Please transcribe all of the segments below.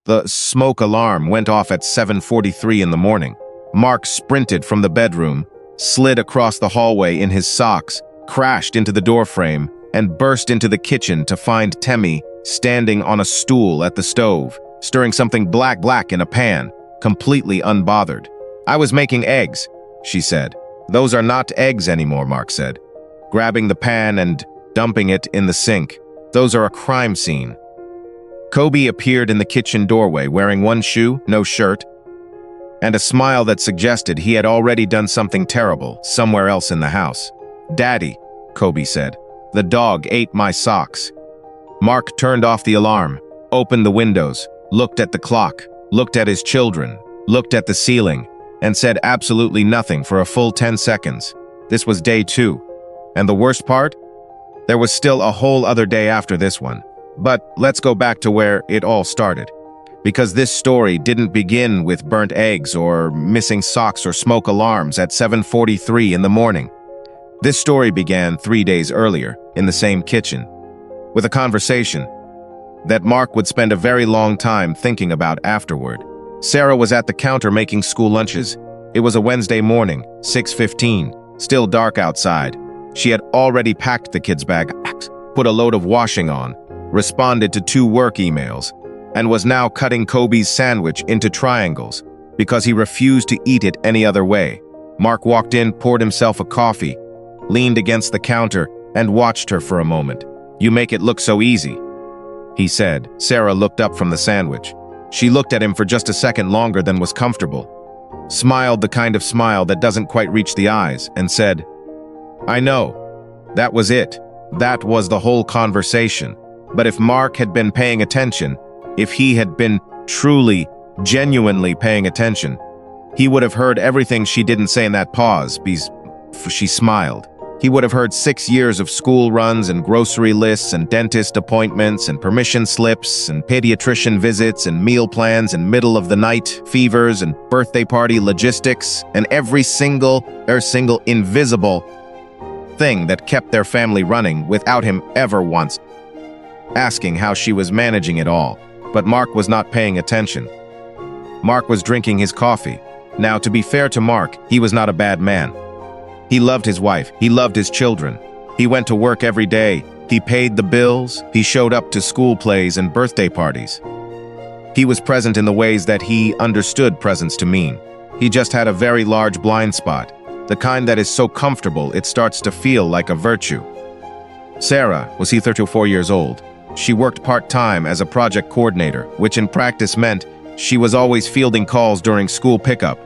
The smoke alarm went off at 7:43 in the morning. Mark sprinted from the bedroom, slid across the hallway in his socks, crashed into the doorframe, and burst into the kitchen to find Temmie standing on a stool at the stove, stirring something black in a pan, completely unbothered. "I was making eggs," she said. "Those are not eggs anymore," Mark said, grabbing the pan and dumping it in the sink. "Those are a crime scene." Kobe appeared in the kitchen doorway wearing one shoe, no shirt, and a smile that suggested he had already done something terrible somewhere else in the house. "Daddy," Kobe said, "the dog ate my socks." Mark turned off the alarm, opened the windows, looked at the clock, looked at his children, looked at the ceiling, and said absolutely nothing for a full 10 seconds. This was day 2. And the worst part? There was still a whole other day after this one. But let's go back to where it all started. Because this story didn't begin with burnt eggs or missing socks or smoke alarms at 7:43 in the morning. This story began 3 days earlier, in the same kitchen, with a conversation that Mark would spend a very long time thinking about afterward. Sarah was at the counter making school lunches. It was a Wednesday morning, 6:15, still dark outside. She had already packed the kids' bag, put a load of washing on, responded to 2 work emails, and was now cutting Kobe's sandwich into triangles because he refused to eat it any other way. Mark walked in, poured himself a coffee, leaned against the counter, and watched her for a moment. "You make it look so easy," he said. Sarah looked up from the sandwich. She looked at him for just a second longer than was comfortable, smiled the kind of smile that doesn't quite reach the eyes, and said, "I know. That was it. That was the whole conversation." But if Mark had been paying attention, if he had been truly, genuinely paying attention, he would have heard everything she didn't say in that pause, because she smiled. He would have heard 6 years of school runs and grocery lists and dentist appointments and permission slips and pediatrician visits and meal plans and middle-of-the-night fevers and birthday party logistics and every single invisible thing that kept their family running without him ever once asking how she was managing it all. But Mark was not paying attention. Mark was drinking his coffee. Now, to be fair to Mark, he was not a bad man. He loved his wife. He loved his children. He went to work every day. He paid the bills. He showed up to school plays and birthday parties. He was present in the ways that he understood presence to mean. He just had a very large blind spot, the kind that is so comfortable it starts to feel like a virtue. Sarah was 34 years old. She worked part-time as a project coordinator, which in practice meant she was always fielding calls during school pickup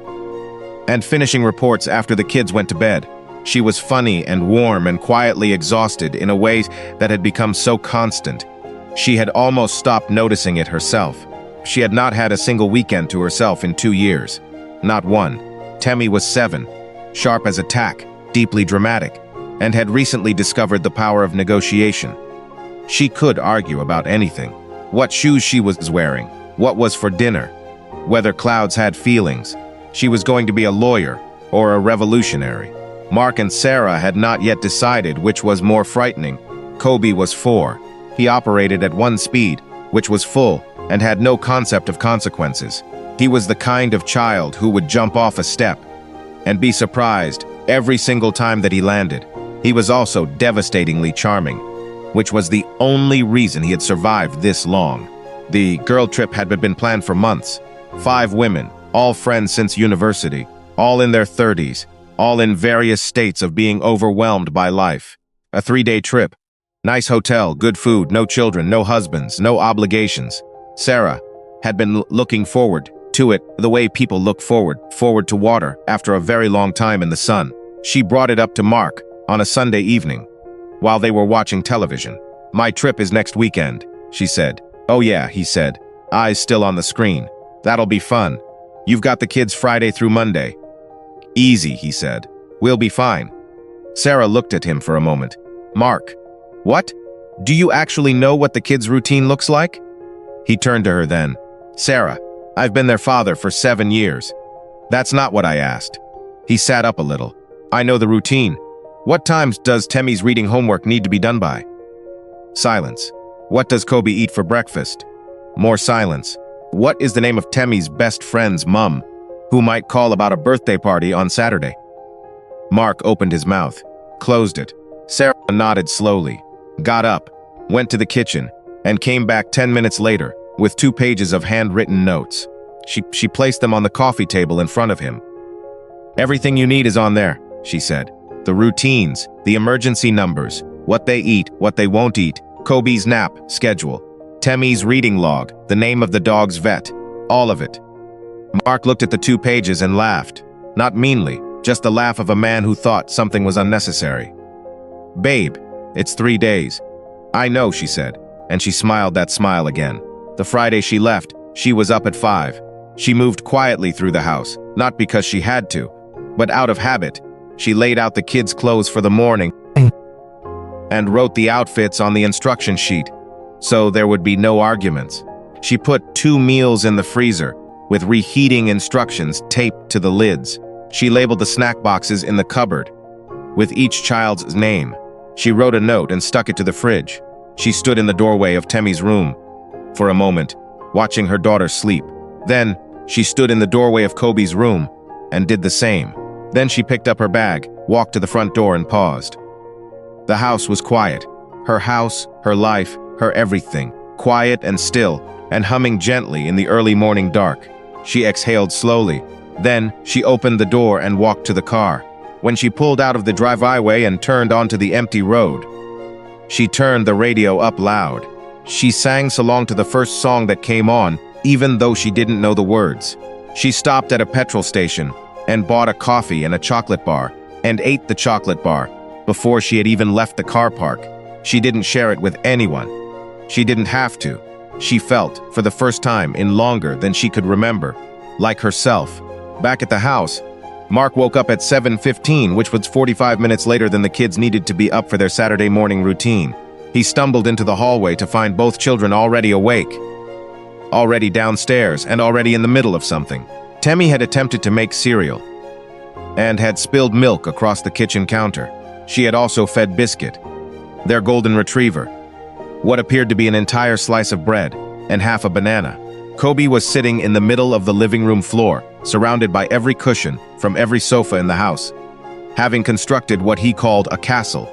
and finishing reports after the kids went to bed. She was funny and warm and quietly exhausted in a way that had become so constant. She had almost stopped noticing it herself. She had not had a single weekend to herself in 2 years. Not one. Temmie was 7, sharp as a tack, deeply dramatic, and had recently discovered the power of negotiation. She could argue about anything. What shoes she was wearing, what was for dinner, whether clouds had feelings. She was going to be a lawyer or a revolutionary. Mark and Sarah had not yet decided which was more frightening. Kobe was 4. He operated at 1 speed, which was full, and had no concept of consequences. He was the kind of child who would jump off a step and be surprised every single time that he landed. He was also devastatingly charming, which was the only reason he had survived this long. The girl trip had been planned for months. 5 women, all friends since university, all in their 30s, all in various states of being overwhelmed by life. A 3-day trip. Nice hotel, good food, no children, no husbands, no obligations. Sarah had been looking forward to it the way people look forward to water after a very long time in the sun. She brought it up to Mark on a Sunday evening while they were watching television. "My trip is next weekend," she said. "Oh yeah," he said, eyes still on the screen. "That'll be fun. You've got the kids Friday through Monday." "Easy," he said. "We'll be fine." Sarah looked at him for a moment. "Mark, what? Do you actually know what the kids' routine looks like?" He turned to her then. "Sarah, I've been their father for 7 years. That's not what I asked." He sat up a little. "I know the routine. What times does Temmie's reading homework need to be done by?" Silence. "What does Kobe eat for breakfast?" More silence. What is the name of Temmie's best friend's mum, who might call about a birthday party on Saturday? Mark opened his mouth, closed it. Sarah nodded slowly, got up, went to the kitchen, and came back 10 minutes later with 2 pages of handwritten notes. She placed them on the coffee table in front of him. "Everything you need is on there," she said. "The routines, the emergency numbers, what they eat, what they won't eat, Kobe's nap schedule, Temmie's reading log, the name of the dog's vet, all of it." Mark looked at the 2 pages and laughed. Not meanly, just the laugh of a man who thought something was unnecessary. "Babe, it's 3 days." "I know," she said, and she smiled that smile again. The Friday she left, she was up at 5. She moved quietly through the house, not because she had to, but out of habit. She laid out the kids' clothes for the morning and wrote the outfits on the instruction sheet, so there would be no arguments. She put 2 meals in the freezer, with reheating instructions taped to the lids. She labeled the snack boxes in the cupboard with each child's name. She wrote a note and stuck it to the fridge. She stood in the doorway of Temmie's room for a moment, watching her daughter sleep. Then, she stood in the doorway of Kobe's room and did the same. Then she picked up her bag, walked to the front door and paused. The house was quiet. Her house, her life, her everything. Quiet and still, and humming gently in the early morning dark. She exhaled slowly. Then, she opened the door and walked to the car. When she pulled out of the driveway and turned onto the empty road, she turned the radio up loud. She sang along to the first song that came on, even though she didn't know the words. She stopped at a petrol station and bought a coffee and a chocolate bar, and ate the chocolate bar before she had even left the car park. She didn't share it with anyone. She didn't have to. She felt, for the first time in longer than she could remember, like herself. Back at the house, Mark woke up at 7:15, which was 45 minutes later than the kids needed to be up for their Saturday morning routine. He stumbled into the hallway to find both children already awake, already downstairs, and already in the middle of something. Temmie had attempted to make cereal and had spilled milk across the kitchen counter. She had also fed Biscuit, their golden retriever, what appeared to be an entire slice of bread and half a banana. Kobe was sitting in the middle of the living room floor, surrounded by every cushion from every sofa in the house, having constructed what he called a castle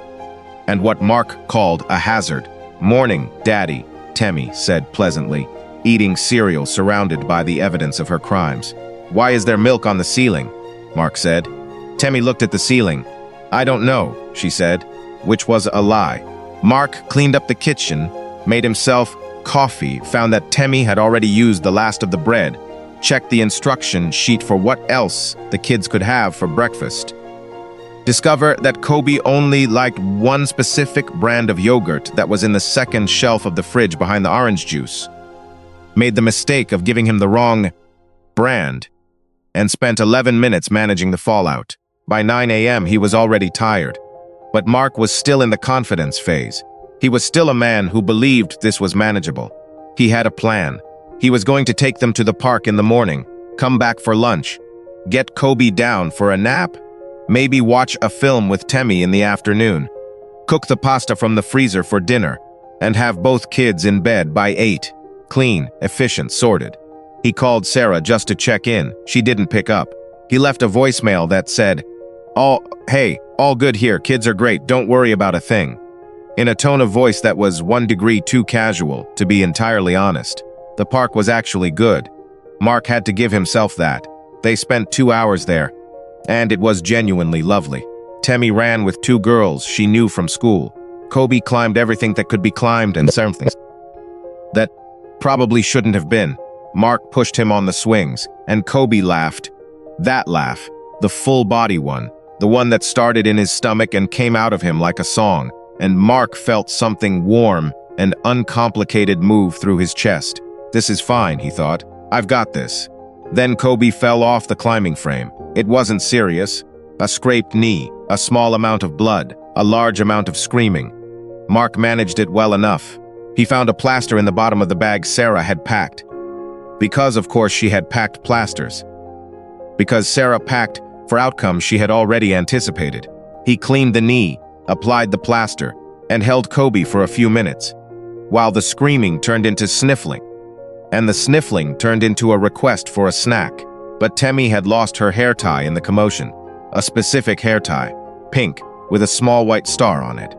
and what Mark called a hazard. "Morning, Daddy," Temmie said pleasantly, eating cereal surrounded by the evidence of her crimes. "Why is there milk on the ceiling?" Mark said. Temmie looked at the ceiling. "I don't know," she said, which was a lie. Mark cleaned up the kitchen, made himself coffee, found that Temmie had already used the last of the bread, checked the instruction sheet for what else the kids could have for breakfast. Discover that Kobe only liked one specific brand of yogurt that was in the second shelf of the fridge behind the orange juice. Made the mistake of giving him the wrong brand, and spent 11 minutes managing the fallout. By 9 a.m. he was already tired. But Mark was still in the confidence phase. He was still a man who believed this was manageable. He had a plan. He was going to take them to the park in the morning, come back for lunch, get Kobe down for a nap, maybe watch a film with Temmie in the afternoon, cook the pasta from the freezer for dinner, and have both kids in bed by 8. Clean, efficient, sorted. He called Sarah just to check in. She didn't pick up. He left a voicemail that said, "Hey, all good here, kids are great, don't worry about a thing," in a tone of voice that was 1 degree too casual, to be entirely honest. The park was actually good. Mark had to give himself that. They spent 2 hours there, and it was genuinely lovely. Temmie ran with 2 girls she knew from school. Kobe climbed everything that could be climbed and something that probably shouldn't have been. Mark pushed him on the swings, and Kobe laughed. That laugh, the full-body one, the one that started in his stomach and came out of him like a song, and Mark felt something warm and uncomplicated move through his chest. This is fine, he thought. I've got this. Then Kobe fell off the climbing frame. It wasn't serious. A scraped knee, a small amount of blood, a large amount of screaming. Mark managed it well enough. He found a plaster in the bottom of the bag Sarah had packed. Because, of course, she had packed plasters. Because Sarah packed for outcomes she had already anticipated. He cleaned the knee, applied the plaster, and held Kobe for a few minutes, while the screaming turned into sniffling. and the sniffling turned into a request for a snack. But Temmie had lost her hair tie in the commotion. A specific hair tie, pink, with a small white star on it.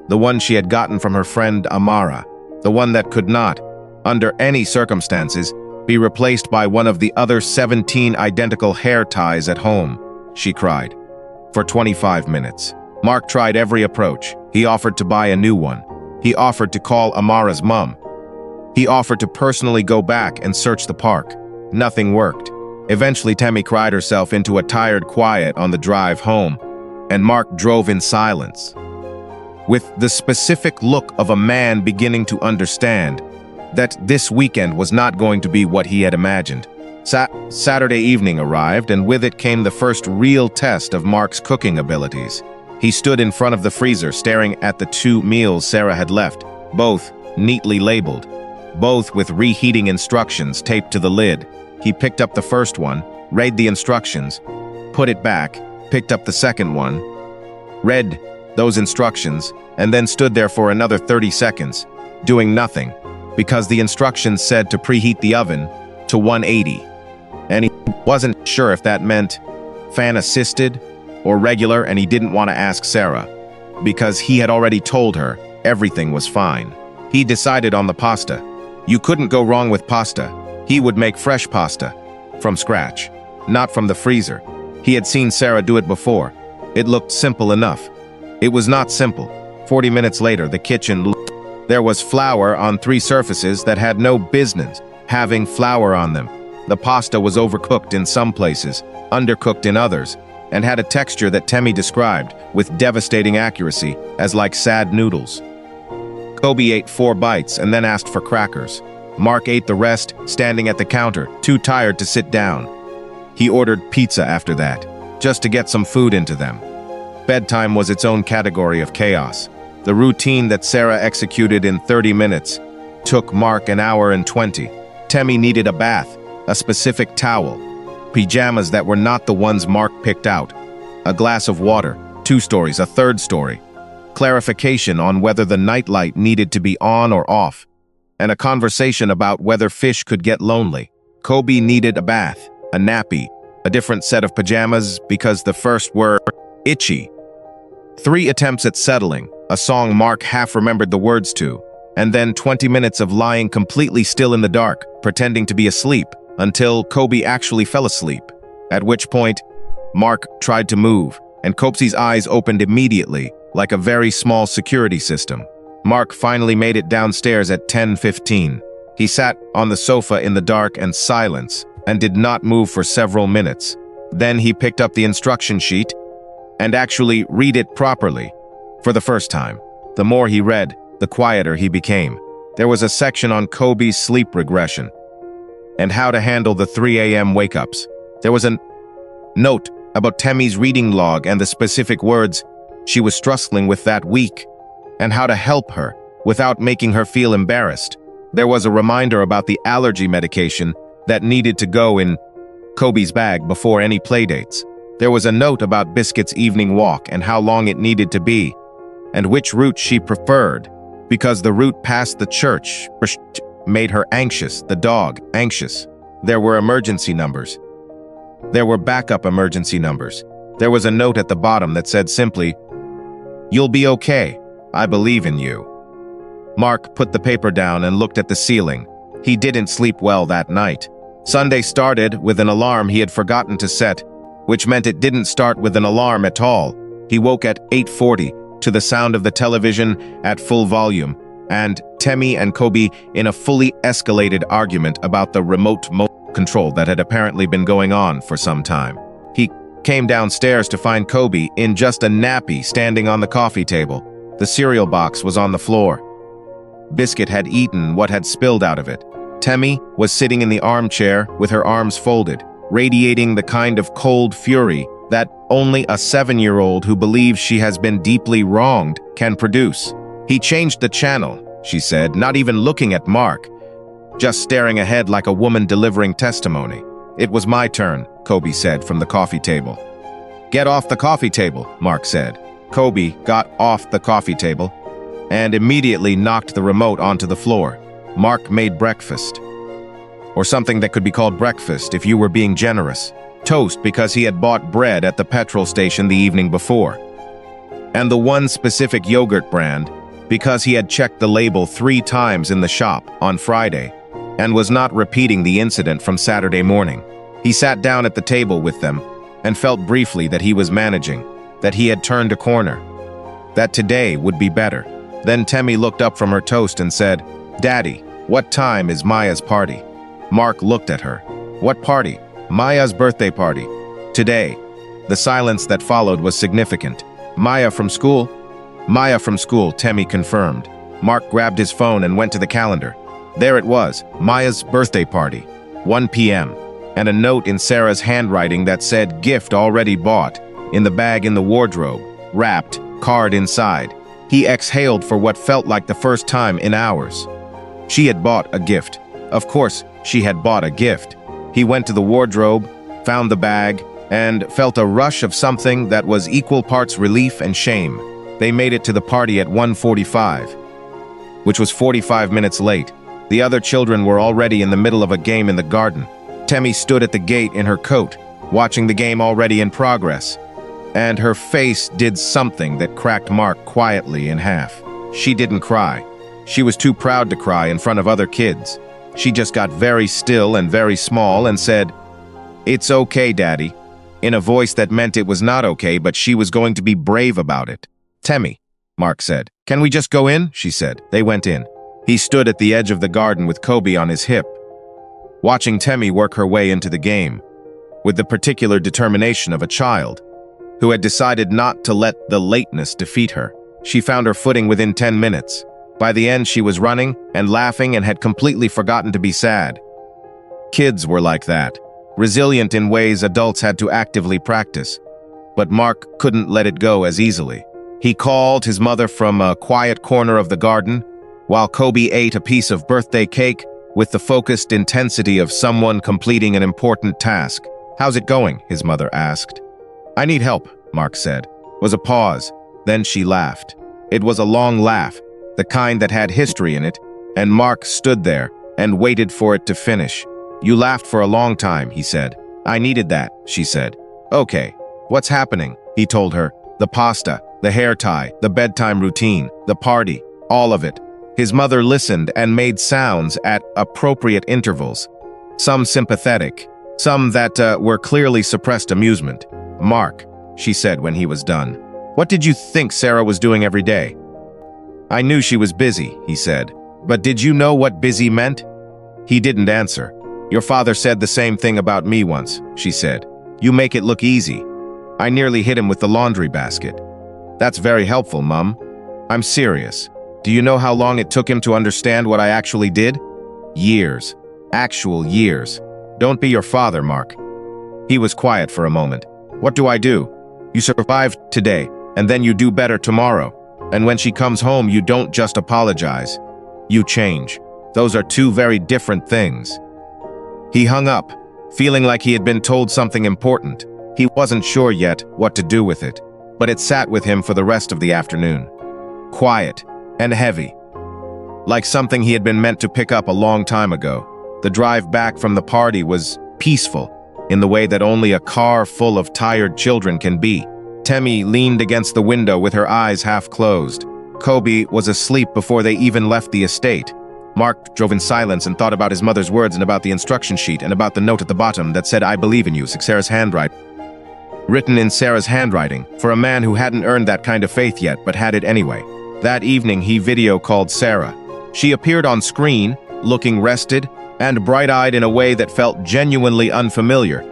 The one she had gotten from her friend Amara. The one that could not, under any circumstances, be replaced by one of the other 17 identical hair ties at home, she cried. For 25 minutes. Mark tried every approach. He offered to buy a new one. He offered to call Amara's mum. He offered to personally go back and search the park. Nothing worked. Eventually, Temmie cried herself into a tired quiet on the drive home, and Mark drove in silence, with the specific look of a man beginning to understand that this weekend was not going to be what he had imagined. Saturday evening arrived, and with it came the first real test of Mark's cooking abilities. He stood in front of the freezer staring at the 2 meals Sarah had left, both neatly labeled, both with reheating instructions taped to the lid. He picked up the first one, read the instructions, put it back, picked up the second one, read those instructions, and then stood there for another 30 seconds, doing nothing, because the instructions said to preheat the oven to 180. And he wasn't sure if that meant fan-assisted or regular, and he didn't want to ask Sarah, because he had already told her everything was fine. He decided on the pasta. You couldn't go wrong with pasta. He would make fresh pasta, from scratch, not from the freezer. He had seen Sarah do it before. It looked simple enough. It was not simple. 40 minutes later, the kitchen, there was flour on 3 surfaces that had no business having flour on them. The pasta was overcooked in some places, undercooked in others, and had a texture that Temmie described, with devastating accuracy, as like sad noodles. Kobe ate 4 bites and then asked for crackers. Mark ate the rest, standing at the counter, too tired to sit down. He ordered pizza after that, just to get some food into them. Bedtime was its own category of chaos. The routine that Sarah executed in 30 minutes took Mark an hour and 20. Temmie needed a bath, a specific towel, pajamas that were not the ones Mark picked out, a glass of water, 2 stories, a 3rd story, clarification on whether the nightlight needed to be on or off, and a conversation about whether fish could get lonely. Kobe needed a bath, a nappy, a different set of pajamas because the first were itchy. 3 attempts at settling, a song Mark half remembered the words to, and then 20 minutes of lying completely still in the dark, pretending to be asleep, until Kobe actually fell asleep, at which point Mark tried to move, and Kobe's eyes opened immediately, like a very small security system. Mark finally made it downstairs at 10:15. He sat on the sofa in the dark and silence, and did not move for several minutes. Then he picked up the instruction sheet and actually read it properly. For the first time. The more he read, the quieter he became. There was a section on Kobe's sleep regression and how to handle the 3 a.m. wake-ups. There was a note about Temmie's reading log and the specific words she was struggling with that week, and how to help her without making her feel embarrassed. There was a reminder about the allergy medication that needed to go in Kobe's bag before any playdates. There was a note about Biscuit's evening walk and how long it needed to be, and which route she preferred, because the route past the church made her anxious, the dog anxious. There were emergency numbers. There were backup emergency numbers. There was a note at the bottom that said simply, "You'll be okay. I believe in you." Mark put the paper down and looked at the ceiling. He didn't sleep well that night. Sunday started with an alarm he had forgotten to set, which meant it didn't start with an alarm at all. He woke at 8:40 to the sound of the television at full volume, and Temmie and Kobe in a fully escalated argument about the remote control that had apparently been going on for some time. He came downstairs to find Kobe in just a nappy standing on the coffee table. The cereal box was on the floor. Biscuit had eaten what had spilled out of it. Temmie was sitting in the armchair with her arms folded, radiating the kind of cold fury that only a 7-year-old who believes she has been deeply wronged can produce. "He changed the channel," she said, not even looking at Mark, just staring ahead like a woman delivering testimony. "It was my turn," Kobe said from the coffee table. "Get off the coffee table," Mark said. Kobe got off the coffee table and immediately knocked the remote onto the floor. Mark made breakfast. or something that could be called breakfast if you were being generous. Toast because he had bought bread at the petrol station the evening before. And the one specific yogurt brand because he had checked the label 3 times in the shop on Friday and was not repeating the incident from Saturday morning. He sat down at the table with them and felt briefly that he was managing, that he had turned a corner, that today would be better. Then Temmie looked up from her toast and said, "Daddy, what time is Maya's party?" Mark looked at her. "What party?" "Maya's birthday party. Today." The silence that followed was significant. "Maya from school?" "Maya from school," Temmie confirmed. Mark grabbed his phone and went to the calendar. There it was, Maya's birthday party, 1 p.m., and a note in Sarah's handwriting that said gift already bought, in the bag in the wardrobe, wrapped, card inside. He exhaled for what felt like the first time in hours. She had bought a gift. Of course, she had bought a gift. He went to the wardrobe, found the bag, and felt a rush of something that was equal parts relief and shame. They made it to the party at 1:45, which was 45 minutes late. The other children were already in the middle of a game in the garden. Temmie stood at the gate in her coat, watching the game already in progress, and her face did something that cracked Mark quietly in half. She didn't cry. She was too proud to cry in front of other kids. She just got very still and very small and said, "It's okay, Daddy," in a voice that meant it was not okay, but she was going to be brave about it. "Temmie," Mark said. "Can we just go in?" she said. They went in. He stood at the edge of the garden with Kobe on his hip, watching Temmie work her way into the game, with the particular determination of a child who had decided not to let the lateness defeat her. She found her footing within 10 minutes. By the end, she was running and laughing and had completely forgotten to be sad. Kids were like that, resilient in ways adults had to actively practice. But Mark couldn't let it go as easily. He called his mother from a quiet corner of the garden, while Kobe ate a piece of birthday cake with the focused intensity of someone completing an important task. "How's it going?" his mother asked. "I need help," Mark said. Was a pause. Then she laughed. It was a long laugh, the kind that had history in it, and Mark stood there and waited for it to finish. "You laughed for a long time," he said. "I needed that," she said. "Okay, what's happening?" he told her. The pasta, the hair tie, the bedtime routine, the party, all of it. His mother listened and made sounds at appropriate intervals, some sympathetic, some that were clearly suppressed amusement. "Mark," she said when he was done, "what did you think Sarah was doing every day?" "I knew she was busy," he said. "But did you know what busy meant?" He didn't answer. "Your father said the same thing about me once," she said. "You make it look easy." "I nearly hit him with the laundry basket." "That's very helpful, Mum." "I'm serious. Do you know how long it took him to understand what I actually did?" "Years. Actual years. Don't be your father, Mark." He was quiet for a moment. "What do I do?" "You survived today, and then you do better tomorrow. And when she comes home, you don't just apologize. You change. Those are 2 very different things." He hung up, feeling like he had been told something important. He wasn't sure yet what to do with it, but it sat with him for the rest of the afternoon. Quiet and heavy, like something he had been meant to pick up a long time ago. The drive back from the party was peaceful, in the way that only a car full of tired children can be. Temmie leaned against the window with her eyes half closed. Kobe was asleep before they even left the estate. Mark drove in silence and thought about his mother's words and about the instruction sheet and about the note at the bottom that said, "I believe in you," Sarah's handwriting. Written in Sarah's handwriting, for a man who hadn't earned that kind of faith yet but had it anyway. That evening, he video called Sarah. She appeared on screen, looking rested and bright-eyed in a way that felt genuinely unfamiliar,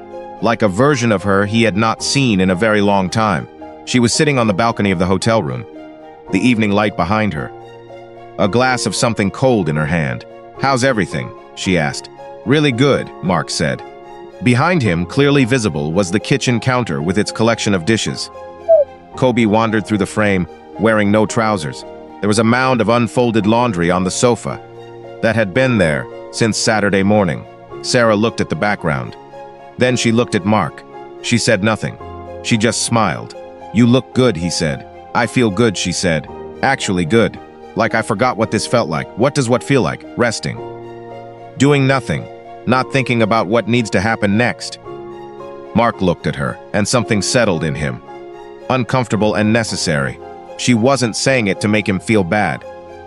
like a version of her he had not seen in a very long time. She was sitting on the balcony of the hotel room, the evening light behind her, a glass of something cold in her hand. "How's everything?" she asked. "Really good," Mark said. Behind him, clearly visible, was the kitchen counter with its collection of dishes. Kobe wandered through the frame, wearing no trousers. There was a mound of unfolded laundry on the sofa that had been there since Saturday morning. Sarah looked at the background. Then she looked at Mark. She said nothing. She just smiled. "You look good," he said. "I feel good," she said. "Actually good. Like I forgot what this felt like. What does what feel like? Resting. Doing nothing. not thinking about what needs to happen next. Mark looked at her, and something settled in him. Uncomfortable and necessary. She wasn't saying it to make him feel bad.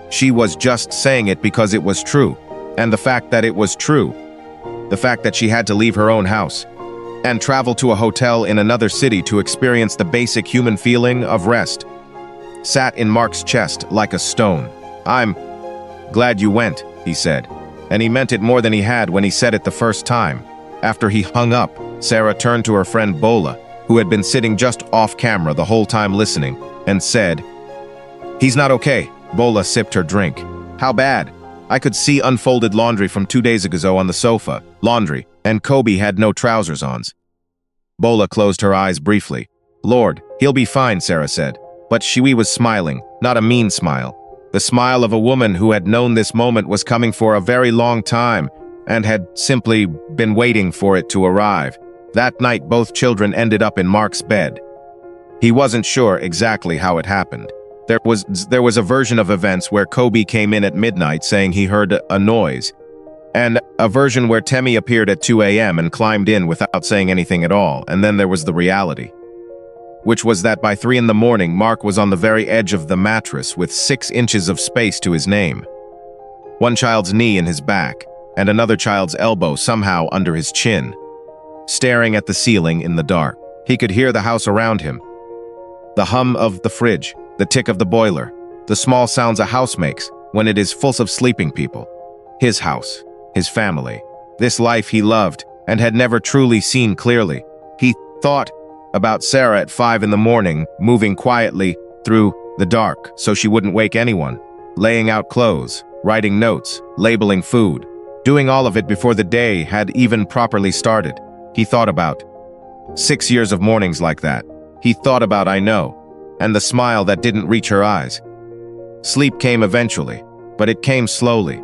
She was just saying it because it was true. And the fact that it was true, the fact that she had to leave her own house and travel to a hotel in another city to experience the basic human feeling of rest, sat in Mark's chest like a stone. "I'm glad you went," he said. And he meant it more than he had when he said it the first time. After he hung up, Sarah turned to her friend Bola, who had been sitting just off camera the whole time listening, and said, "He's not okay." Bola sipped her drink. "How bad?" "I could see unfolded laundry from 2 days ago on the sofa. Laundry, and Kobe had no trousers on." Bola closed her eyes briefly. "Lord, he'll be fine," Sarah said. But she was smiling, not a mean smile. The smile of a woman who had known this moment was coming for a very long time and had simply been waiting for it to arrive. That night, both children ended up in Mark's bed. He wasn't sure exactly how it happened. There was a version of events where Kobe came in at midnight saying he heard a noise, and a version where Temi appeared at 2 a.m. and climbed in without saying anything at all, and then there was the reality, which was that by 3 in the morning, Mark was on the very edge of the mattress with 6 inches of space to his name. One child's knee in his back, and another child's elbow somehow under his chin, staring at the ceiling in the dark. He could hear the house around him. The hum of the fridge, the tick of the boiler, the small sounds a house makes when it is full of sleeping people. His house, his family, this life he loved and had never truly seen clearly. He thought about Sarah at 5 in the morning, moving quietly through the dark so she wouldn't wake anyone, laying out clothes, writing notes, labeling food, doing all of it before the day had even properly started. He thought about 6 years of mornings like that. He thought about "I know," and the smile that didn't reach her eyes. Sleep came eventually, but it came slowly.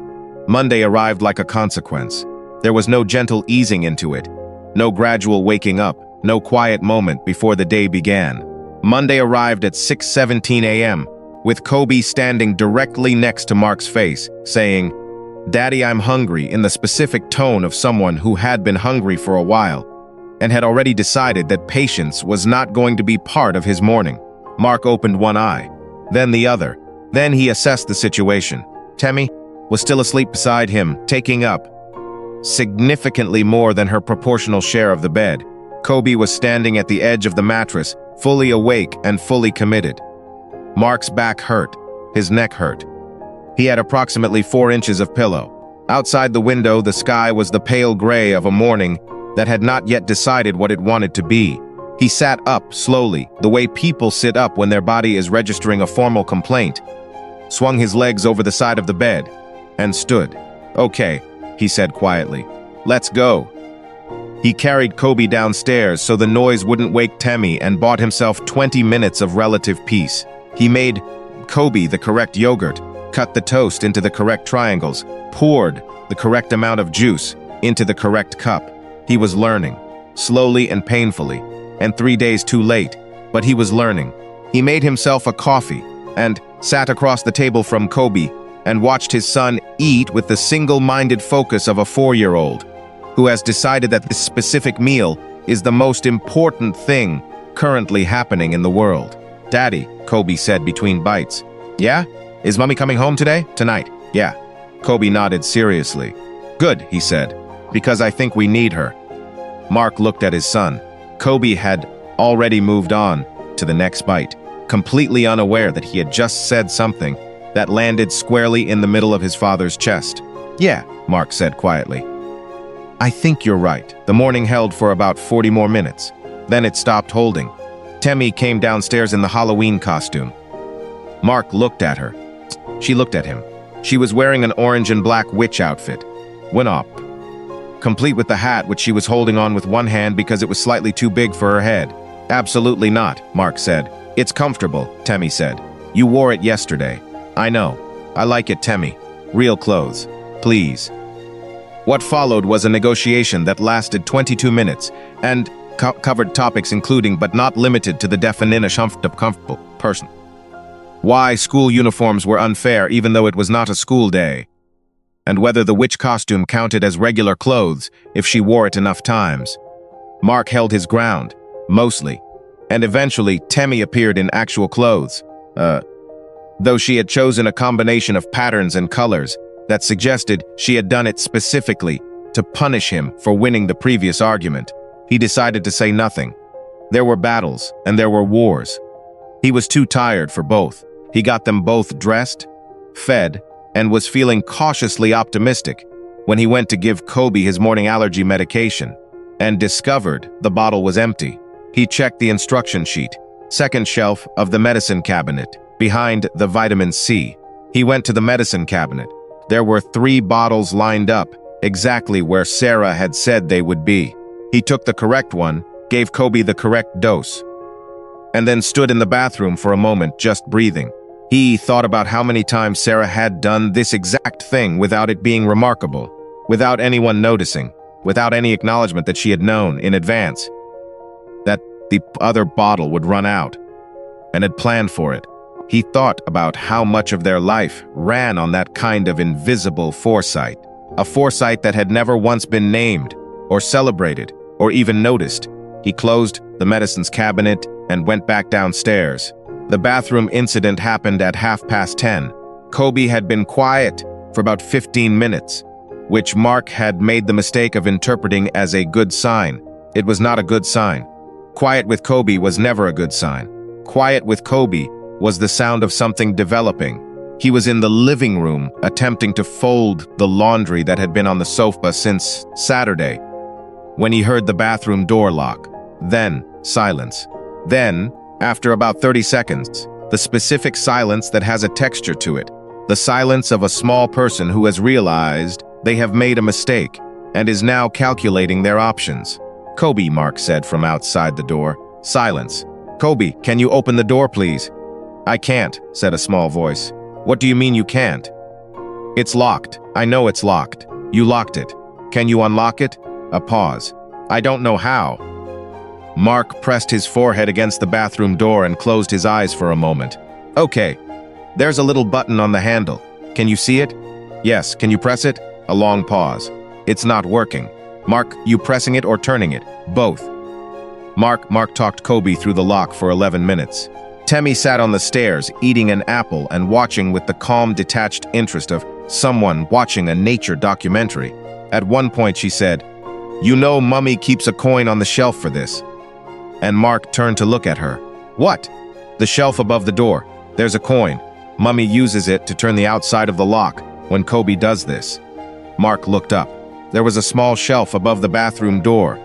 Monday arrived like a consequence. There was no gentle easing into it, no gradual waking up, no quiet moment before the day began. Monday arrived at 6:17 a.m., with Kobe standing directly next to Mark's face, saying, "Daddy, I'm hungry," in the specific tone of someone who had been hungry for a while, and had already decided that patience was not going to be part of his morning. Mark opened one eye, then the other. Then he assessed the situation. Temi was still asleep beside him, taking up significantly more than her proportional share of the bed. Kobe was standing at the edge of the mattress, fully awake and fully committed. Mark's back hurt. His neck hurt. He had approximately 4 inches of pillow. Outside the window, the sky was the pale gray of a morning that had not yet decided what it wanted to be. He sat up slowly, the way people sit up when their body is registering a formal complaint, swung his legs over the side of the bed, and stood. "Okay," he said quietly. "Let's go." He carried Kobe downstairs so the noise wouldn't wake Temi and bought himself 20 minutes of relative peace. He made Kobe the correct yogurt, cut the toast into the correct triangles, poured the correct amount of juice into the correct cup. He was learning, slowly and painfully, and 3 days too late, but he was learning. He made himself a coffee and sat across the table from Kobe and watched his son eat with the single-minded focus of a 4-year-old who has decided that this specific meal is the most important thing currently happening in the world. "Daddy," Kobe said between bites. "Yeah? Is Mommy coming home today? Tonight?" "Yeah." Kobe nodded seriously. "Good," he said, "because I think we need her." Mark looked at his son. Kobe had already moved on to the next bite, completely unaware that he had just said something that landed squarely in the middle of his father's chest. "Yeah," Mark said quietly. "I think you're right." The morning held for about 40 more minutes. Then it stopped holding. Temi came downstairs in the Halloween costume. Mark looked at her. She looked at him. She was wearing an orange and black witch outfit. Went up, complete with the hat which she was holding on with one hand because it was slightly too big for her head. "Absolutely not," Mark said. "It's comfortable," Temi said. "You wore it yesterday." "I know. I like it, Temi. Real clothes. Please." What followed was a negotiation that lasted 22 minutes and covered topics including but not limited to the definition of comfortable person. Why school uniforms were unfair even though it was not a school day. and whether the witch costume counted as regular clothes if she wore it enough times. Mark held his ground, mostly, and eventually Temmie appeared in actual clothes, though she had chosen a combination of patterns and colors that suggested she had done it specifically to punish him for winning the previous argument. He decided to say nothing. There were battles, and there were wars. He was too tired for both. He got them both dressed, fed, and was feeling cautiously optimistic when he went to give Kobe his morning allergy medication and discovered the bottle was empty. He checked the instruction sheet, second shelf of the medicine cabinet, behind the vitamin C. He went to the medicine cabinet. There were 3 bottles lined up, exactly where Sarah had said they would be. He took the correct one, gave Kobe the correct dose, and then stood in the bathroom for a moment, just breathing. He thought about how many times Sarah had done this exact thing without it being remarkable, without anyone noticing, without any acknowledgement that she had known in advance that the other bottle would run out, and had planned for it. He thought about how much of their life ran on that kind of invisible foresight, a foresight that had never once been named, or celebrated, or even noticed. He closed the medicines cabinet and went back downstairs. The bathroom incident happened at 10:30. Kobe had been quiet for about 15 minutes, which Mark had made the mistake of interpreting as a good sign. It was not a good sign. Quiet with Kobe was never a good sign. Quiet with Kobe was the sound of something developing. He was in the living room attempting to fold the laundry that had been on the sofa since Saturday, when he heard the bathroom door lock. Then, silence. Then, after about 30 seconds, the specific silence that has a texture to it, the silence of a small person who has realized they have made a mistake and is now calculating their options. "Kobe," Mark said from outside the door. Silence. "Kobe, can you open the door, please?" "I can't," said a small voice. "What do you mean you can't?" "It's locked. I know it's locked. You locked it. Can you unlock it?" A pause. "I don't know how." Mark pressed his forehead against the bathroom door and closed his eyes for a moment. "Okay. There's a little button on the handle. Can you see it?" "Yes. Can you press it?" A long pause. "It's not working." "Mark, you pressing it or turning it?" "Both." Mark talked Kobe through the lock for 11 minutes. Temmie sat on the stairs, eating an apple and watching with the calm, detached interest of someone watching a nature documentary. At one point she said, "You know Mummy keeps a coin on the shelf for this." And Mark turned to look at her. "What?" "The shelf above the door. There's a coin. Mummy uses it to turn the outside of the lock when Kobe does this." Mark looked up. There was a small shelf above the bathroom door.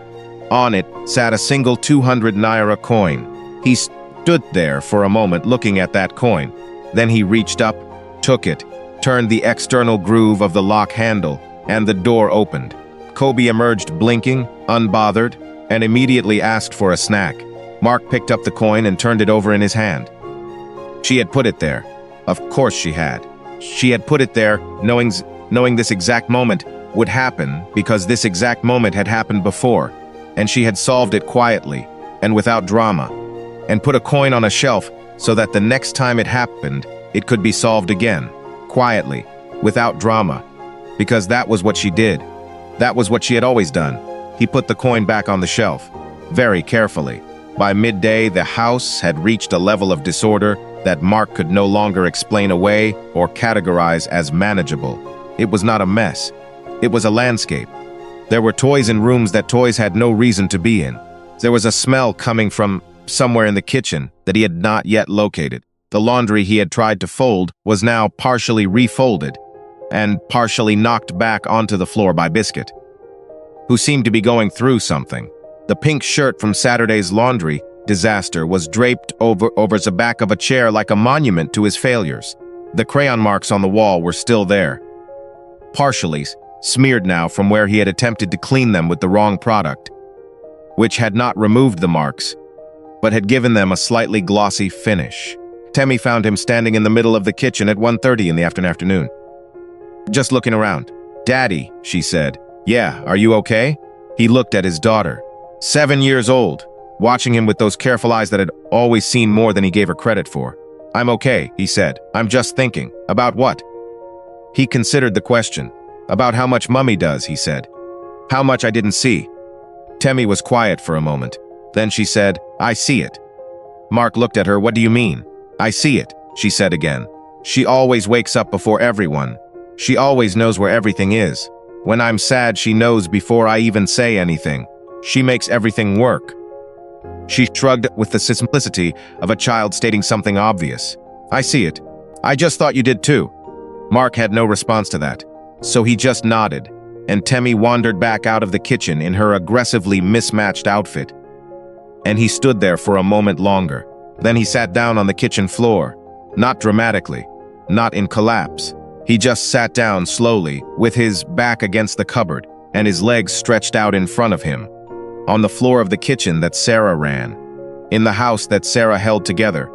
On it sat a single 200 naira coin. He stood there for a moment looking at that coin. Then he reached up, took it, turned the external groove of the lock handle, and the door opened. Kobe emerged blinking, unbothered, and immediately asked for a snack. Mark picked up the coin and turned it over in his hand. She had put it there. Of course she had. She had put it there knowing this exact moment would happen because this exact moment had happened before, and she had solved it quietly and without drama, and put a coin on a shelf so that the next time it happened, it could be solved again, quietly, without drama, because that was what she did. That was what she had always done. He put the coin back on the shelf, very carefully. By midday, the house had reached a level of disorder that Mark could no longer explain away or categorize as manageable. It was not a mess. It was a landscape. There were toys in rooms that toys had no reason to be in. There was a smell coming from somewhere in the kitchen that he had not yet located. The laundry he had tried to fold was now partially refolded and partially knocked back onto the floor by Biscuit, who seemed to be going through something. The pink shirt from Saturday's laundry disaster was draped over the back of a chair like a monument to his failures. The crayon marks on the wall were still there, partially smeared now from where he had attempted to clean them with the wrong product, which had not removed the marks, but had given them a slightly glossy finish. Temmie found him standing in the middle of the kitchen at 1:30 in the afternoon, just looking around. "Daddy," she said. "Yeah, are you okay?" He looked at his daughter, 7 years old, watching him with those careful eyes that had always seen more than he gave her credit for. "I'm okay," he said. "I'm just thinking." "About what?" He considered the question. About how much Mummy does, he said. How much I didn't see. Temmie was quiet for a moment. Then she said, I see it. Mark looked at her. What do you mean? I see it, she said again. She always wakes up before everyone. She always knows where everything is. When I'm sad, she knows before I even say anything. She makes everything work. She shrugged with the simplicity of a child stating something obvious. I see it. I just thought you did too. Mark had no response to that, so he just nodded, and Temmie wandered back out of the kitchen in her aggressively mismatched outfit. And he stood there for a moment longer. Then he sat down on the kitchen floor, not dramatically, not in collapse. He just sat down slowly, with his back against the cupboard and his legs stretched out in front of him, on the floor of the kitchen that Sarah ran, in the house that Sarah held together,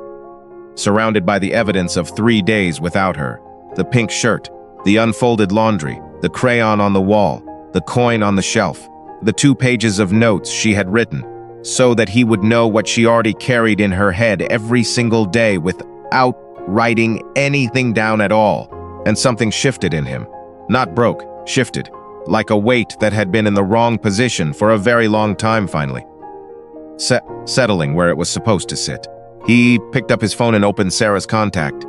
surrounded by the evidence of 3 days without her, the pink shirt, the unfolded laundry, the crayon on the wall, the coin on the shelf, the 2 pages of notes she had written, so that he would know what she already carried in her head every single day without writing anything down at all. And something shifted in him. Not broke, shifted, like a weight that had been in the wrong position for a very long time finally. Settling where it was supposed to sit. He picked up his phone and opened Sarah's contact.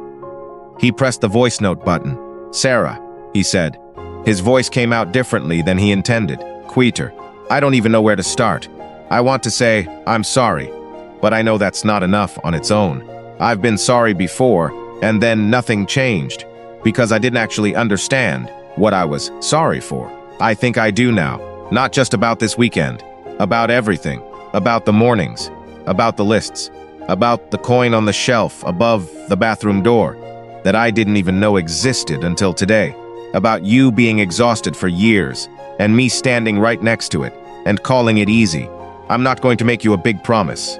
He pressed the voice note button. Sarah, he said. His voice came out differently than he intended. Quieter. I don't even know where to start. I want to say, I'm sorry, but I know that's not enough on its own. I've been sorry before, and then nothing changed, because I didn't actually understand what I was sorry for. I think I do now, not just about this weekend, about everything, about the mornings, about the lists, about the coin on the shelf above the bathroom door that I didn't even know existed until today, about you being exhausted for years and me standing right next to it and calling it easy. I'm not going to make you a big promise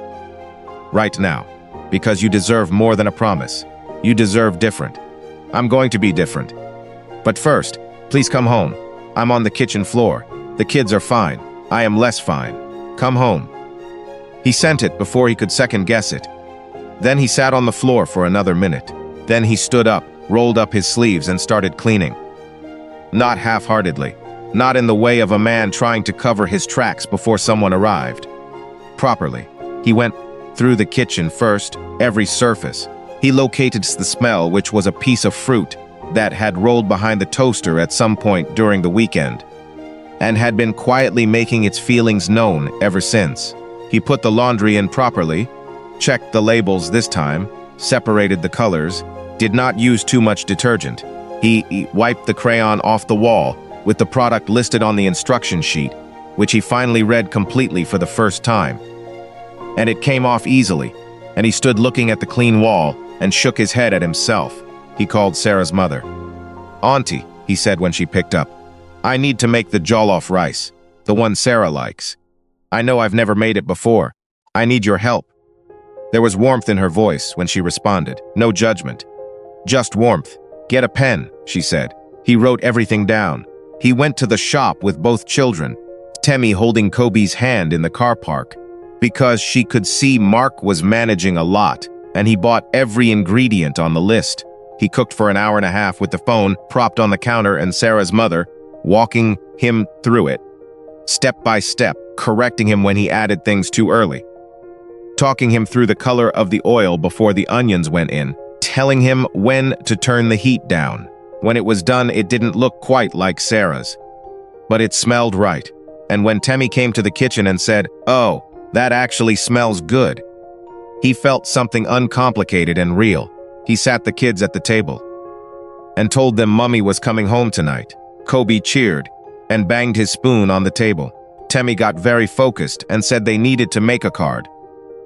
right now, because you deserve more than a promise. You deserve different. I'm going to be different. But first, please come home. I'm on the kitchen floor. The kids are fine. I am less fine. Come home. He sent it before he could second-guess it. Then he sat on the floor for another minute. Then he stood up, rolled up his sleeves, and started cleaning. Not half-heartedly. Not in the way of a man trying to cover his tracks before someone arrived. Properly. He went through the kitchen first, every surface. He located the smell, which was a piece of fruit that had rolled behind the toaster at some point during the weekend, and had been quietly making its feelings known ever since. He put the laundry in properly, checked the labels this time, separated the colors, did not use too much detergent. He wiped the crayon off the wall with the product listed on the instruction sheet, which he finally read completely for the first time. And it came off easily, and he stood looking at the clean wall and shook his head at himself. He called Sarah's mother. Auntie, he said when she picked up, I need to make the jollof rice, the one Sarah likes. I know I've never made it before. I need your help. There was warmth in her voice when she responded, no judgment. Just warmth. Get a pen, she said. He wrote everything down. He went to the shop with both children, Temmie holding Kobe's hand in the car park, because she could see Mark was managing a lot, and he bought every ingredient on the list. He cooked for an hour and a half with the phone propped on the counter and Sarah's mother walking him through it, step by step, correcting him when he added things too early, talking him through the color of the oil before the onions went in, telling him when to turn the heat down. When it was done, it didn't look quite like Sarah's, but it smelled right. And when Temmie came to the kitchen and said, "Oh, that actually smells good," he felt something uncomplicated and real. He sat the kids at the table and told them Mummy was coming home tonight. Kobe cheered and banged his spoon on the table. Temmie got very focused and said they needed to make a card.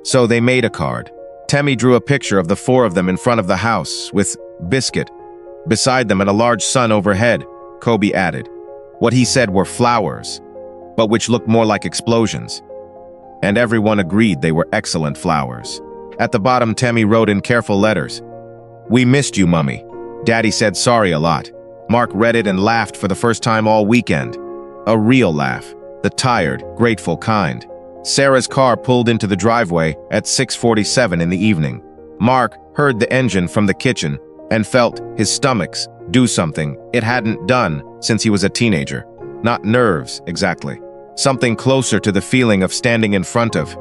So they made a card. Temmie drew a picture of the 4 of them in front of the house with Biscuit beside them and a large sun overhead. Kobe added what he said were flowers, but which looked more like explosions. And everyone agreed they were excellent flowers. At the bottom, Temmie wrote in careful letters, "We missed you, Mummy. Daddy said sorry a lot." Mark read it and laughed for the first time all weekend. A real laugh, the tired, grateful kind. Sarah's car pulled into the driveway at 6:47 in the evening. Mark heard the engine from the kitchen and felt his stomach's do something it hadn't done since he was a teenager. Not nerves, exactly. Something closer to the feeling of standing in front of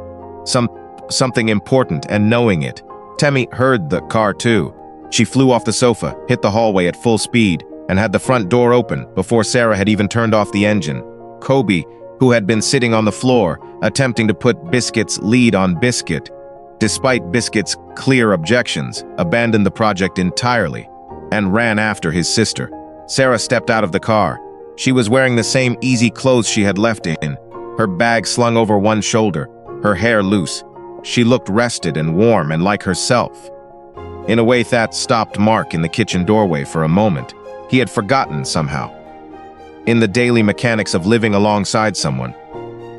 something important and knowing it. Temmie heard the car too. She flew off the sofa, hit the hallway at full speed, and had the front door open before Sarah had even turned off the engine. Kobe, who had been sitting on the floor, attempting to put Biscuit's lead on Biscuit, despite Biscuit's clear objections, abandoned the project entirely and ran after his sister. Sarah stepped out of the car. She was wearing the same easy clothes she had left in, her bag slung over one shoulder, her hair loose. She looked rested and warm and like herself. In a way that stopped Mark in the kitchen doorway for a moment. He had forgotten somehow, in the daily mechanics of living alongside someone,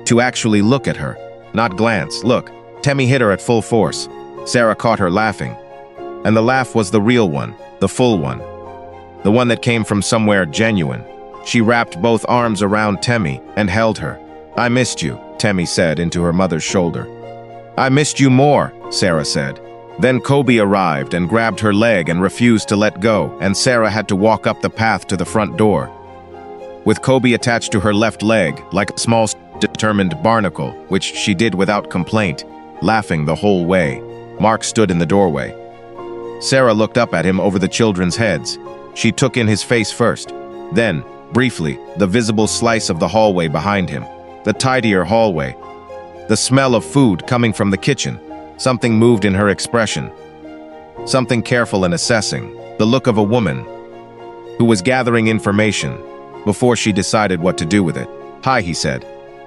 to actually look at her, not glance. Look, Temmie hit her at full force. Sarah caught her laughing. And the laugh was the real one, the full one. The one that came from somewhere genuine. She wrapped both arms around Temmie and held her. "I missed you," Temmie said into her mother's shoulder. "I missed you more," Sarah said. Then Kobe arrived and grabbed her leg and refused to let go, and Sarah had to walk up the path to the front door, with Kobe attached to her left leg like a small, determined barnacle, which she did without complaint, laughing the whole way. Mark stood in the doorway. Sarah looked up at him over the children's heads. She took in his face first. Then, briefly, the visible slice of the hallway behind him. The tidier hallway. The smell of food coming from the kitchen. Something moved in her expression. Something careful and assessing. The look of a woman who was gathering information before she decided what to do with it. "Hi," he said.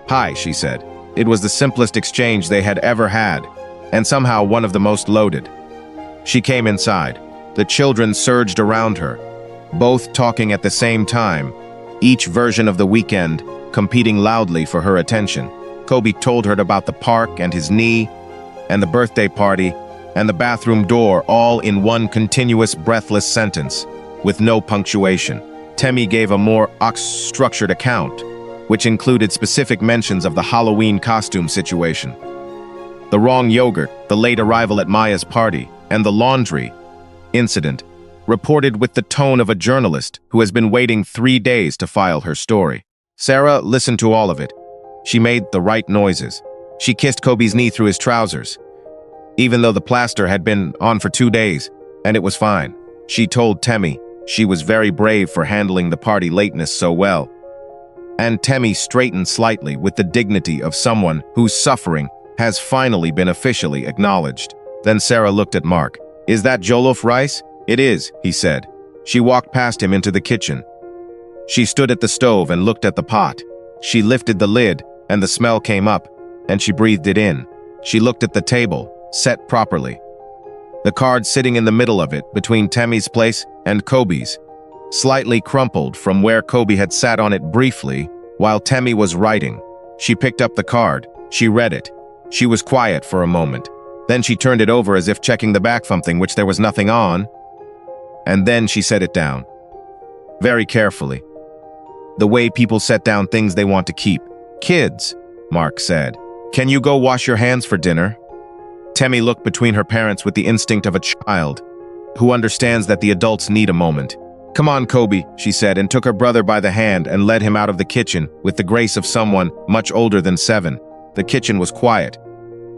"Hi," she said. It was the simplest exchange they had ever had, and somehow one of the most loaded. She came inside. The children surged around her, both talking at the same time, each version of the weekend competing loudly for her attention. Kobe told her about the park and his knee, and the birthday party, and the bathroom door, all in one continuous, breathless sentence, with no punctuation. Temmie gave a more structured account, which included specific mentions of the Halloween costume situation, the wrong yogurt, the late arrival at Maya's party, and the laundry incident, reported with the tone of a journalist who has been waiting 3 days to file her story. Sarah listened to all of it. She made the right noises. She kissed Kobe's knee through his trousers, even though the plaster had been on for 2 days, and it was fine. She told Temmie she was very brave for handling the party lateness so well. And Temmie straightened slightly with the dignity of someone whose suffering has finally been officially acknowledged. Then Sarah looked at Mark. "Is that jollof rice?" "It is," he said. She walked past him into the kitchen. She stood at the stove and looked at the pot. She lifted the lid, and the smell came up, and she breathed it in. She looked at the table, set properly. The card sitting in the middle of it, between Temmie's place and Kobe's, slightly crumpled from where Kobe had sat on it briefly while Temmie was writing. She picked up the card. She read it. She was quiet for a moment. Then she turned it over as if checking the back something which there was nothing on. And then she set it down. Very carefully. The way people set down things they want to keep. "Kids," Mark said. "Can you go wash your hands for dinner?" Temmie looked between her parents with the instinct of a child who understands that the adults need a moment. "Come on, Kobe," she said, and took her brother by the hand and led him out of the kitchen with the grace of someone much older than 7. The kitchen was quiet.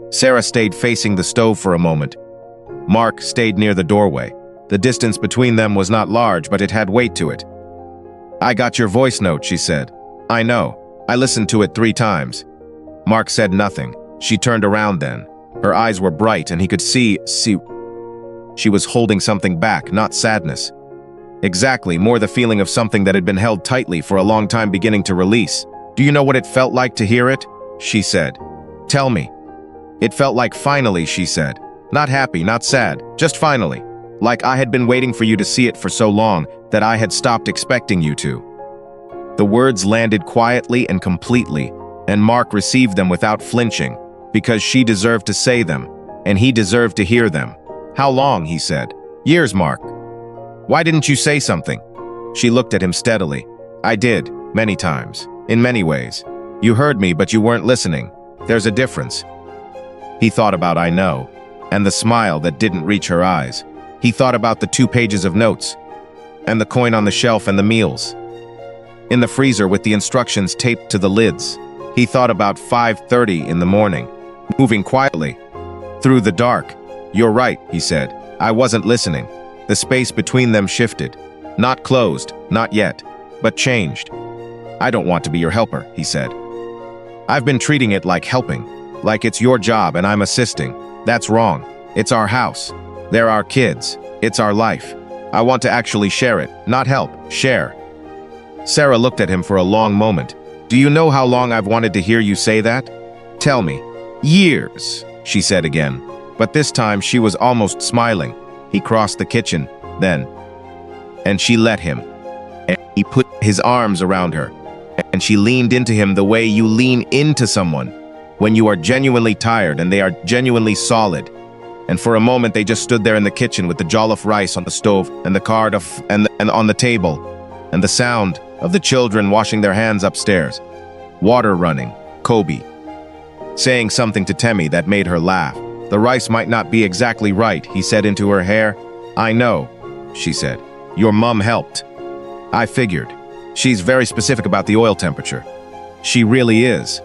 Sarah stayed facing the stove for a moment. Mark stayed near the doorway. The distance between them was not large, but it had weight to it. "I got your voice note," she said. "I know. I listened to it 3 times. Mark said nothing. She turned around then. Her eyes were bright, and he could see. She was holding something back, not sadness. Exactly, more the feeling of something that had been held tightly for a long time beginning to release. "Do you know what it felt like to hear it?" she said. "Tell me." "It felt like finally," she said. "Not happy, not sad, just finally. Like I had been waiting for you to see it for so long that I had stopped expecting you to." The words landed quietly and completely, and Mark received them without flinching, because she deserved to say them, and he deserved to hear them. "How long?" he said. "Years, Mark. Why didn't you say something?" She looked at him steadily. "I did, many times, in many ways. You heard me, but you weren't listening. There's a difference." He thought about "I know," and the smile that didn't reach her eyes. He thought about the 2 pages of notes. and the coin on the shelf and the meals in the freezer with the instructions taped to the lids. He thought about 5:30 in the morning, moving quietly through the dark. "You're right," he said. "I wasn't listening." The space between them shifted. Not closed, not yet, but changed. "I don't want to be your helper," he said. "I've been treating it like helping, like it's your job and I'm assisting. That's wrong. It's our house. They're our kids. It's our life. I want to actually share it, not help, share." Sarah looked at him for a long moment. "Do you know how long I've wanted to hear you say that?" "Tell me." "Years," she said again. But this time she was almost smiling. He crossed the kitchen, then, and she let him. And he put his arms around her, and she leaned into him the way you lean into someone when you are genuinely tired and they are genuinely solid. And for a moment they just stood there in the kitchen with the jollof rice on the stove and the card and on the table, and the sound of the children washing their hands upstairs. Water running, Kobe saying something to Temmie that made her laugh. "The rice might not be exactly right," he said into her hair. "I know," she said. "Your mum helped." "I figured. She's very specific about the oil temperature." "She really is."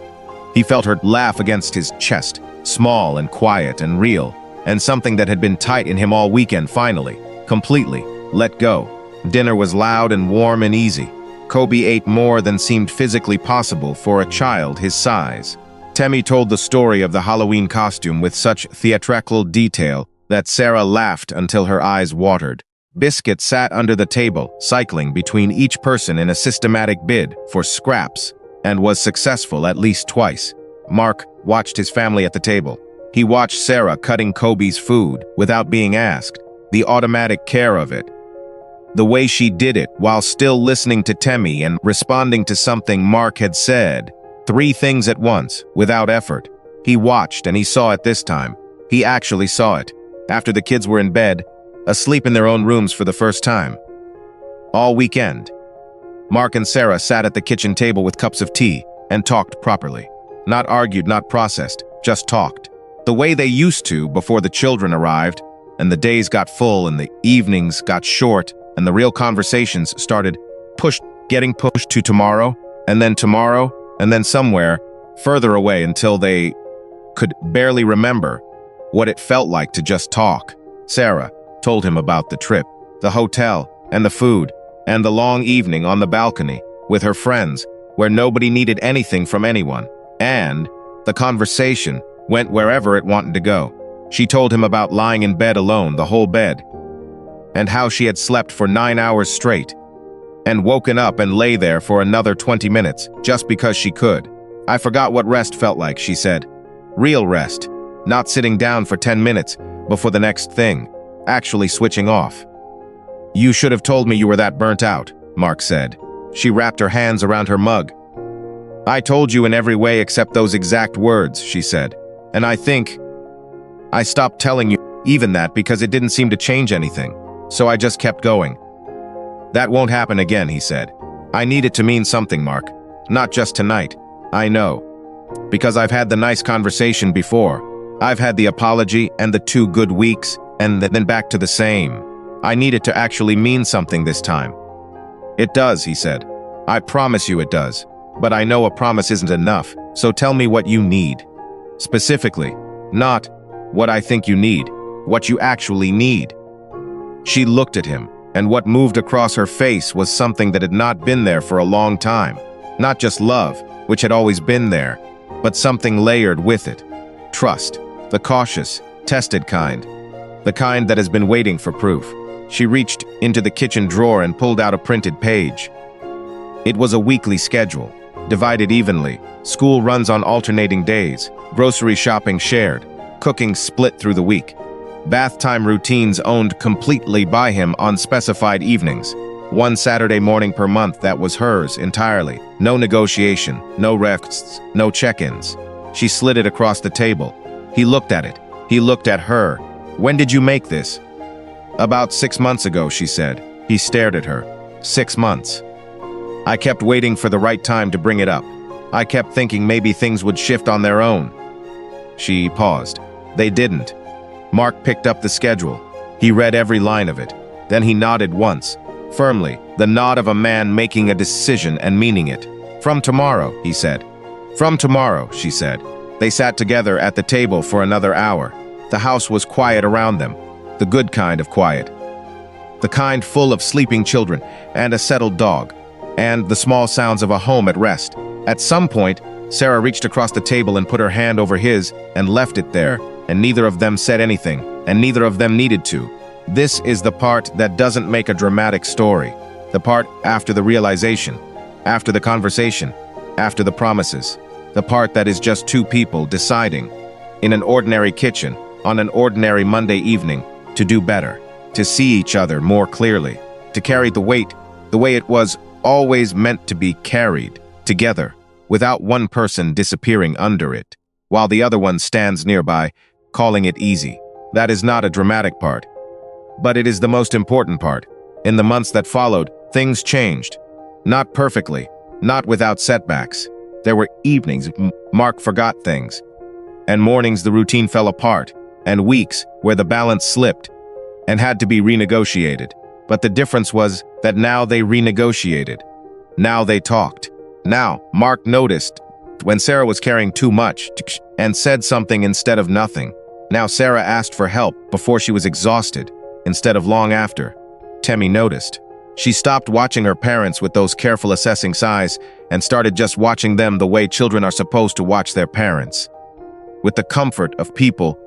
He felt her laugh against his chest, small and quiet and real, and something that had been tight in him all weekend finally, completely, let go. Dinner was loud and warm and easy. Kobe ate more than seemed physically possible for a child his size. Temmie told the story of the Halloween costume with such theatrical detail that Sarah laughed until her eyes watered. Biscuit sat under the table, cycling between each person in a systematic bid for scraps, and was successful at least twice. Mark watched his family at the table. He watched Sarah cutting Kobe's food without being asked, the automatic care of it. The way she did it while still listening to Temmie and responding to something Mark had said. 3 things at once, without effort. He watched and he saw it this time. He actually saw it. After the kids were in bed, asleep in their own rooms for the first time. All weekend, Mark and Sarah sat at the kitchen table with cups of tea and talked properly. Not argued, not processed, just talked. The way they used to before the children arrived, and the days got full and the evenings got short, and the real conversations started getting pushed to tomorrow, and then somewhere further away until they could barely remember what it felt like to just talk. Sarah told him about the trip, the hotel, and the food, and the long evening on the balcony with her friends where nobody needed anything from anyone, and the conversation went wherever it wanted to go. She told him about lying in bed alone, the whole bed, and how she had slept for 9 hours straight, and woken up and lay there for another 20 minutes, just because she could. "I forgot what rest felt like," she said. "Real rest. Not sitting down for 10 minutes before the next thing. Actually switching off." "You should have told me you were that burnt out," Mark said. She wrapped her hands around her mug. "I told you in every way except those exact words," she said. "And I think I stopped telling you even that because it didn't seem to change anything. So I just kept going." "That won't happen again," he said. "I need it to mean something, Mark. Not just tonight. I know. Because I've had the nice conversation before. I've had the apology and the 2 good weeks, and then back to the same. I need it to actually mean something this time." "It does," he said. "I promise you it does. But I know a promise isn't enough, so tell me what you need. Specifically, not what I think you need, what you actually need." She looked at him, and what moved across her face was something that had not been there for a long time. Not just love, which had always been there, but something layered with it. Trust, the cautious, tested kind. The kind that has been waiting for proof. She reached into the kitchen drawer and pulled out a printed page. It was a weekly schedule, divided evenly. School runs on alternating days, grocery shopping shared, cooking split through the week. Bath time routines owned completely by him on specified evenings. 1 Saturday morning per month that was hers entirely. No negotiation, no rests, no check-ins. She slid it across the table. He looked at it. He looked at her. "When did you make this?" "About 6 months ago," she said. He stared at her. 6 months. "I kept waiting for the right time to bring it up. I kept thinking maybe things would shift on their own." She paused. They didn't. Mark picked up the schedule. He read every line of it. Then he nodded once, firmly, the nod of a man making a decision and meaning it. "From tomorrow," he said. "From tomorrow," she said. They sat together at the table for another hour. The house was quiet around them, the good kind of quiet. The kind full of sleeping children and a settled dog, and the small sounds of a home at rest. At some point, Sarah reached across the table and put her hand over his and left it there, and neither of them said anything, and neither of them needed to. This is the part that doesn't make a dramatic story. The part after the realization, after the conversation, after the promises. The part that is just two people deciding, in an ordinary kitchen, on an ordinary Monday evening, to do better, to see each other more clearly, to carry the weight the way it was always meant to be carried, together, without one person disappearing under it, while the other one stands nearby, calling it easy. That is not a dramatic part. But it is the most important part. In the months that followed, things changed. Not perfectly, not without setbacks. There were evenings Mark forgot things, and mornings the routine fell apart, and weeks where the balance slipped and had to be renegotiated. But the difference was that now they renegotiated. Now they talked. Now, Mark noticed when Sarah was carrying too much and said something instead of nothing. Now Sarah asked for help before she was exhausted, instead of long after. Temmie noticed. She stopped watching her parents with those careful assessing eyes and started just watching them the way children are supposed to watch their parents. With the comfort of people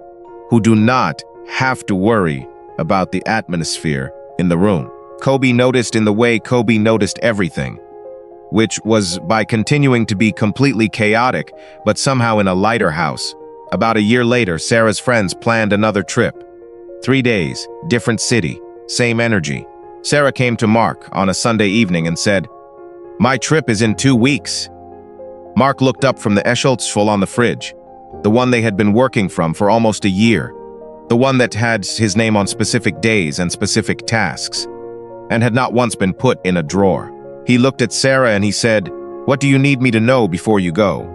who do not have to worry about the atmosphere in the room. Kobe noticed in the way Kobe noticed everything, which was by continuing to be completely chaotic, but somehow in a lighter house. About a year later, Sarah's friends planned another trip. 3 days, different city, same energy. Sarah came to Mark on a Sunday evening and said, "My trip is in 2 weeks." Mark looked up from the Escholzschule on the fridge, the one they had been working from for almost a year, the one that had his name on specific days and specific tasks, and had not once been put in a drawer. He looked at Sarah and he said, "What do you need me to know before you go?"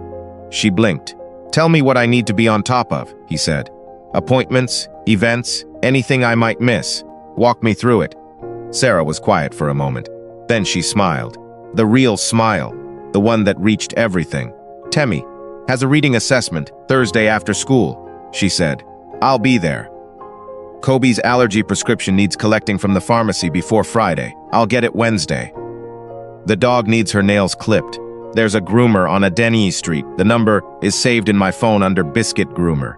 She blinked. "Tell me what I need to be on top of," he said. "Appointments, events, anything I might miss. Walk me through it." Sarah was quiet for a moment. Then she smiled. The real smile, the one that reached everything. "Temmie has a reading assessment Thursday after school," she said. "I'll be there. Kobe's allergy prescription needs collecting from the pharmacy before Friday. I'll get it Wednesday. The dog needs her nails clipped. There's a groomer on Adeniyi Street. The number is saved in my phone under Biscuit Groomer."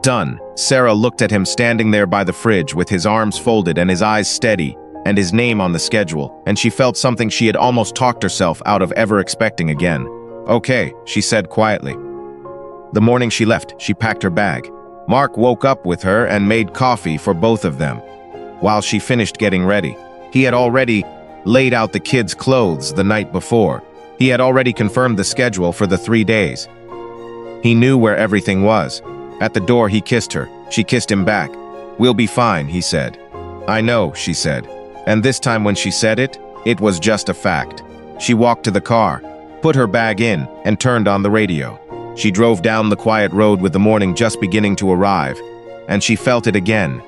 Done. Sarah looked at him standing there by the fridge with his arms folded and his eyes steady, and his name on the schedule, and she felt something she had almost talked herself out of ever expecting again. "Okay," she said quietly. The morning she left, she packed her bag. Mark woke up with her and made coffee for both of them. While she finished getting ready, he had already laid out the kids' clothes the night before. He had already confirmed the schedule for the 3 days. He knew where everything was. At the door, he kissed her. She kissed him back. "We'll be fine," he said. "I know," she said. And this time when she said it, it was just a fact. She walked to the car, put her bag in, and turned on the radio. She drove down the quiet road with the morning just beginning to arrive, and she felt it again.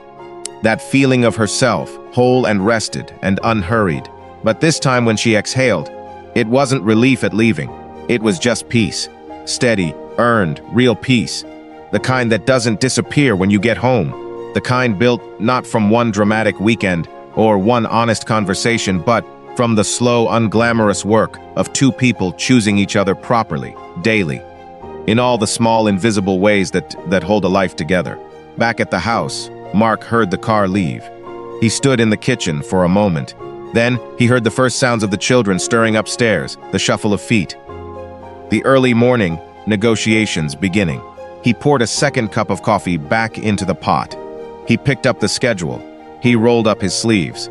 That feeling of herself, whole and rested and unhurried. But this time when she exhaled, it wasn't relief at leaving. It was just peace. Steady, earned, real peace. The kind that doesn't disappear when you get home. The kind built not from one dramatic weekend or one honest conversation, but from the slow, unglamorous work of two people choosing each other properly, daily, in all the small, invisible ways that hold a life together. Back at the house, Mark heard the car leave. He stood in the kitchen for a moment. Then he heard the first sounds of the children stirring upstairs, the shuffle of feet. The early morning negotiations beginning. He poured a second cup of coffee back into the pot. He picked up the schedule. He rolled up his sleeves.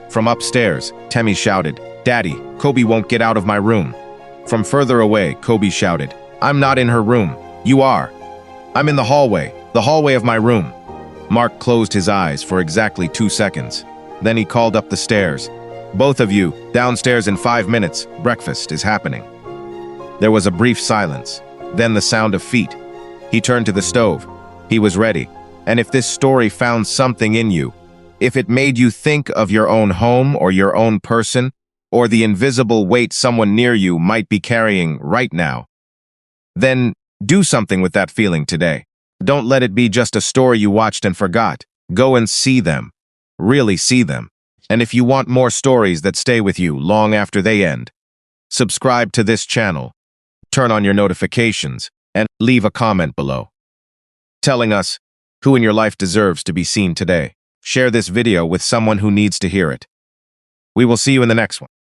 From upstairs, Temmie shouted, "Daddy, Kobe won't get out of my room." From further away, Kobe shouted, "I'm not in her room. You are. I'm in the hallway of my room." Mark closed his eyes for exactly 2 seconds. Then he called up the stairs. "Both of you, downstairs in 5 minutes. Breakfast is happening." There was a brief silence, then the sound of feet. He turned to the stove. He was ready. And if this story found something in you, If it made you think of your own home or your own person, or the invisible weight someone near you might be carrying right now, then do something with that feeling today. Don't let it be just a story you watched and forgot. Go and see them. Really see them. And if you want more stories that stay with you long after they end, subscribe to this channel, turn on your notifications, and leave a comment below, telling us who in your life deserves to be seen today. Share this video with someone who needs to hear it. We will see you in the next one.